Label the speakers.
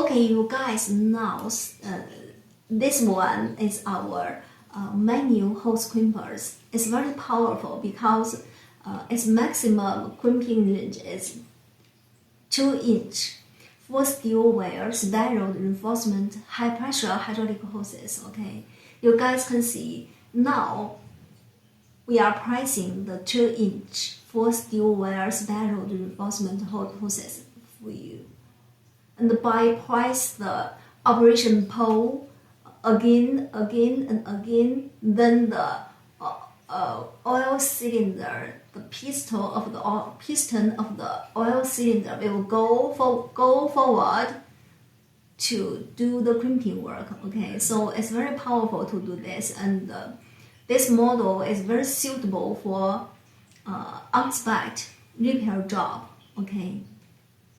Speaker 1: Okay, you guys know this one is our manual hose crimpers. It's very powerful because its maximum crimping range is 2-inch. For steel wire, spiral reinforcement, high pressure hydraulic hoses. Okay, you guys can see now we are pricing the 2-inch for steel wire spiral reinforcement hoses for you. And by price the operation pole again and again, then the oil cylinder, the piston of the oil cylinder will go forward to do the crimping work. Okay, so it's very powerful to do this, and this model is very suitable for on-spec repair job. Okay.